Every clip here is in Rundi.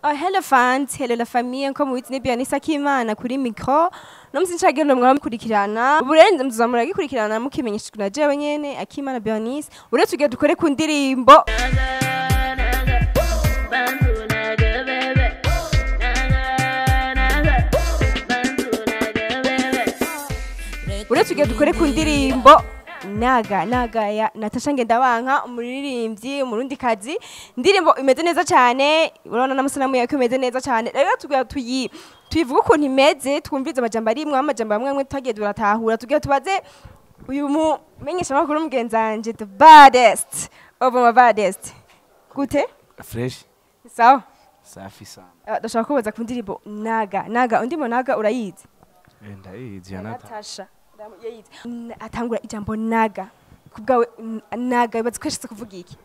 Hello fans, hello la famille, nko mubitse Bianisa Kimana kuri micro. No musinchagenda mwaramukurikirana. Uburenze muzamura gikurikirana mukimenyeshwa na jewe nyene Akimana Bianisa. Uretse tugiye dukore ku ndirimbo. Uretse tugiye dukore ku ndirimbo. NAGA ya Natacha ngendabanka umuririmbyi umurundikazi ndirimbo imeze neza cyane urabona namusanamu yako imeze neza cyane rero tugiye tuyivuga ukuntu imeze twumvize amajambo ari imwe amajambo amwe twagiye duratahura tugiye tubaze uyu mumenyesha makuru mugenzanje the baddest over my baddest gute fresh sawa safi sana ndashaka kubaza ku ndirimbo NAGA undimo NAGA urayizi ndayizi ya Natacha atangura ijambo NAGA kubgawe NAGA ibaze kweshitse kuvuga iki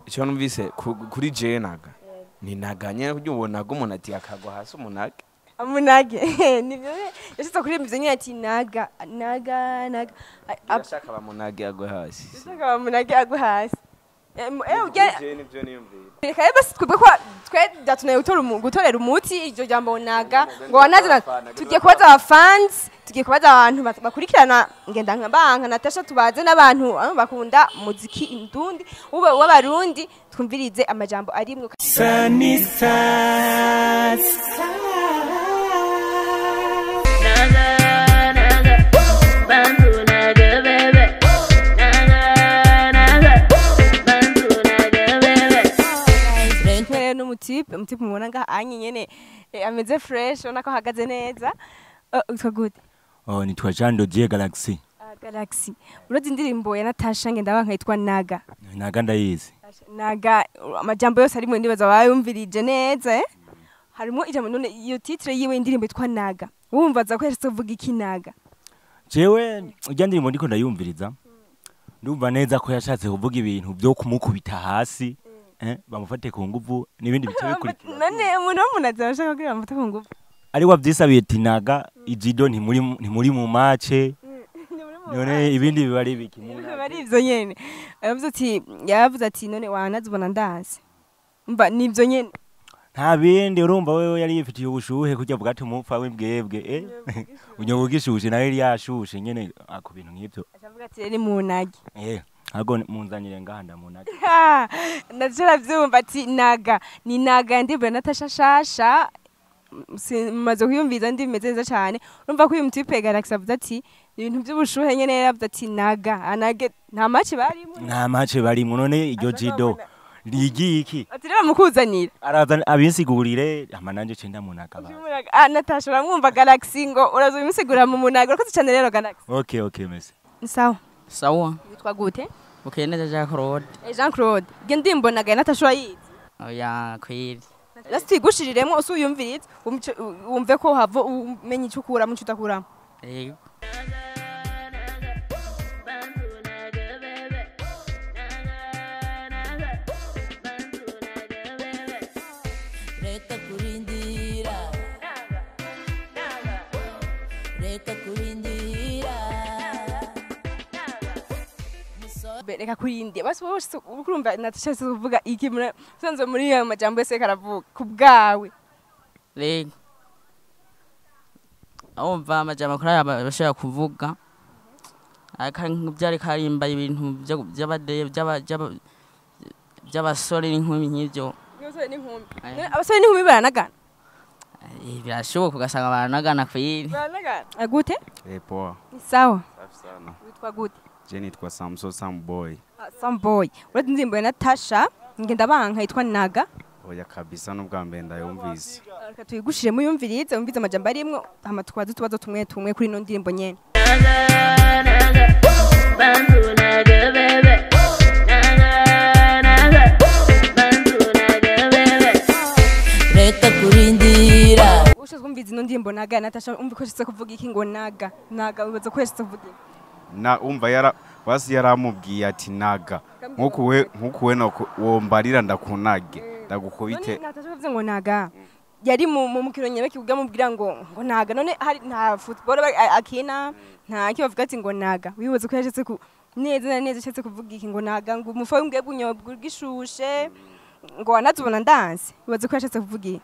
icyo numvise kuri je NAGA ni NAGA nyene kujya ubona ko umuntu ati akagwa hasi umunage nibyo yashitse kuri mbize nyine ati NAGA ashaka bamunage agwe hasi ashaka bamunage agwe hasi je nibyo niyumvira reka basi twebwe kwa twe datunaye gutorera umuti iryo jambo NAGA ngo wanazira tugiye kubaza aba fans tugiye kubaza abantu bakurikirana ngenda nkabanka Natacha tubaze n'abantu bakunda muziki indundi w'abarundi twumvirize amajambo arimwe umutipe mubona nga anye nyene ameze fresh ona ko hagaze neza utwa good nitwa Jando J Galaxy Galaxy urozi indirimbo ya Natacha ngendabanka yitwa NAGA ndayizi NAGA amajambo yose ari mu ndibaza bayumvirije neza harimo ijambo none iyo titre yiwe indirimbo yitwa NAGA wumvaza ko yashitse kuvuga iki NAGA jewe ujya ndirimbo ndiko ndayumviriza ndumva neza ko yashatse kuvuga ibintu byo kumukubita hasi bamufate ku nguvu nibindi bice bikurikira none umuntu azashaka kugira bamufate ku nguvu ari wabyisabiye ati NAGA ijido ntimuri mu mace none ibindi bibari biki bari ivyo nyene yavuze ati none wanazibona ndazi mba nivyo nyene nta bindi urumva wewe yari yifitiye ubushuhe kujya vuga ati umupfa w'imbwebwe unyobugishuje nawe yari yashushe nyene ako bintu nk'ibyo avuga ati ni mu NAGA hago munzanire ngahanda mu NAGA ndashira byumva ati NAGA ni NAGA ndirimbo Natacha shasha maze kuyumviza ndimeze neza cyane urumva ko uyu mutipe Galaxy avuze ati ibintu by'ubushuhe nyene yaravuze ati NAGA nta match barimo none iryo jido ligi iki ati reba mukuzanira araza abinsigurire amananje cenda mu NAGA Natacha uramwumva Galaxy ngo urazo bimusigura mu NAGA urakoze cyane rero Galaxy okay merci sawa witwa gute okay neza Jean Claude gendimbo NAGA Natacha urayizi oya kwiri Lasitigushiremo usuyumvirize umve ko hava umenye icyo ukura mu cyutakuramo yego reka kurinde basi bose urumva Natacha kuvuga iki sanze muri ya majambo yose karavuga kubgawe rega umva amajambo kuri aba bashaka kuvuga byari karimba ibintu by'abasore n'inkumi nk'ibyo abasore n'inkumi baranagana birashoboka ugasanga baranagana kwiri gute poa ni sawa sana witwa gute je nitwa Samboy uretse indirimbo ya Natacha ngendabanka yitwa NAGA oya kabisa n'ubwa mbere ndayumvise reka tuyigushire muyumvirize umvize amajambo arimwe hama twaze tubazo tumwe kuri ino ndirimbo nyene reka kurindira ushaka umvize ino ndirimbo NAGA Natacha umva ko shitse kuvuga iki ngo NAGA ubaza ko yashitse kuvuga umva wasi yaramubwiye ati NAGA nkukuwe no wombarira ndakunage ndagukubite Natacha bavuze ngo NAGA yari mu mukino nyabeki ubwa mubwira ngo NAGA none hari nta football akina nta cyo bavuga ati ngo NAGA wibaza ko yashitse ku neza yashitse kuvuga iki ngo NAGA ngo umufa w'imbwe bunyobwa gishushe ngo wanazibona ndanse ubaze ko yashatse kuvuga iki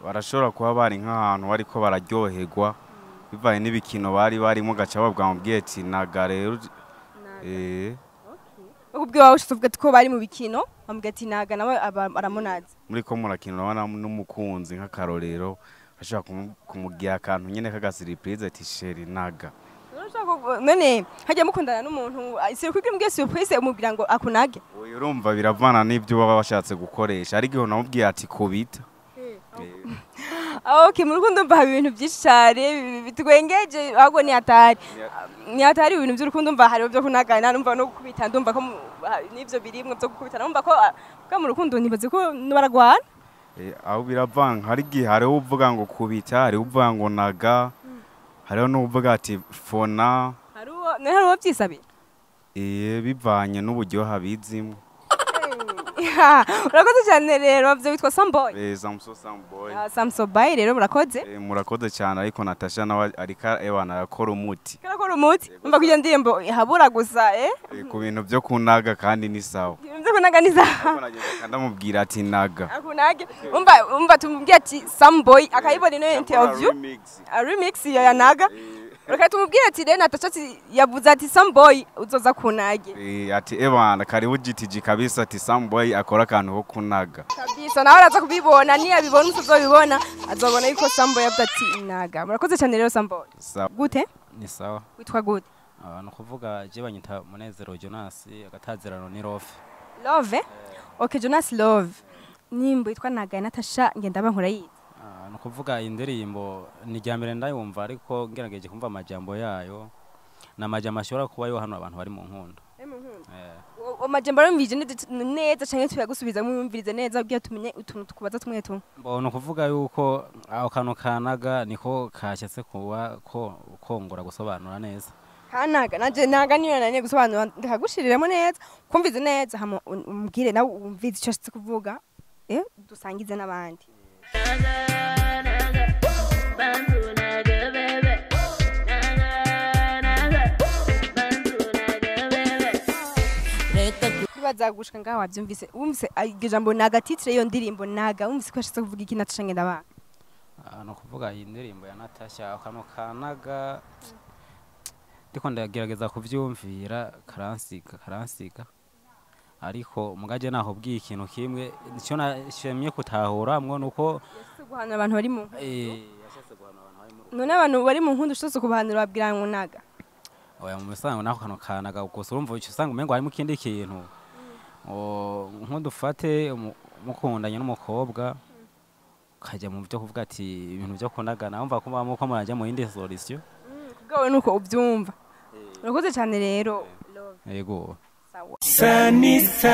barashobora kuba bari nk'ahantu bariko bararyoherwa bivaye n'ibikino bari barimo gaca babwa mubwiye ati naga rero ubwo wawe ushavuga ko bari mu bikino bamubwiye ati naga nawe aramunaza muri ko murakino urabona n'umukunzi nk'akarorero ashaka kumugira akantu nyene kagasiripurize ati sheri naga none hajya mukundana n'umuntu isi kuko imbwiye surprise umubwira ngo akunage urumva biravana n'ibyo baba bashatse gukoresha ariko iyo namubwiye ati kubita okay mu rukundo mva ibintu byinshi cyane bitwengeje ahubwo ni hatari ibintu by'urukundo mva hari byo kunagana numva no gukubita ndumva ko n'ibyo birimwe byo gukubita numva ko mu rukundo nibaze ko baragwana aho biravanga hari gihe hari uvuga ngo kubita hari uvuga ngo naga hariho n'uvuga ati fona hari uwo byisabira bivanye n'uburyo habizimwe urakoze cyane rero byo witwa Samboy Samboy rero murakoze murakoze cyane ariko Natacha nawe arika ebana yakora umuti umva kugira ndimbo habura gusa ku bintu byo kunaga kandi ni sawa byo kunaga ni sawa ndamubwira ati naga akunage umva tumubwira ati Samboy akayibona ino interview a remix ya naga reka tumubwire ati rero Natacha yavuze ati Samboy uzoza kunage ati ebana karibu GTG kabisa ati Samboy akora akantu ko kunaga kabisa nawe araza kubibona niya bibona uzobibona azobona yuko Samboy yavuze ati naga murakoze cyane rero Samboy gute ni sawa witwa gute no kuvuga je banyita Munezero Jonas agatazerano ni Love okay Jonas Love nimbo yitwa naga Natacha ngenda bankora yize no kuvuga indirimbo ni ryambere ndayumva ariko ngerageje kumva amajambo yayo na majambo ashobora kuba yo hano abantu bari mu nkundo amajambo arumvije neza cyane tuyagusubiza mwumvirize neza ubwiye tumenye utuntu tukubaza tumwe tumwe no kuvuga yuko aho kano kanaga niko kashyatse kuba kongora gusobanura neza kanaga naga niyo nanye gusobanura ndakagushiriremo neza kumvize neza hama umbwire nawe umvize icyo ashitse kuvuga dusangize n'abandi bazagushika ngaho wabyumvise wumvise ijambo naga titre iyo ndirimbo naga wumvise ko yashatse kuvuga iki Natacha ngenda bana no kuvuga iyi ndirimbo ya Natacha akano kanaga ndiko ndagerageza kuvyumvira karansiga ariko mugaje naho bwiye ikintu kimwe nicyo nashemye kutahuramwo nuko guhanura abantu bari mu none abantu bari mu nkundu ushotse kubahanura babwira ngo naga oya mu bisango naho kano kanaga gusa urumva icyo usanga umengo harimo ikindi kintu nk'udufate mukundanye n'umukobwa ukajya mu byo kuvuga ati ibintu byo kunagana wumva ko muko murajya mu yindi solution kugawe nuko ubyumva urakoze cyane rero yego Sanisa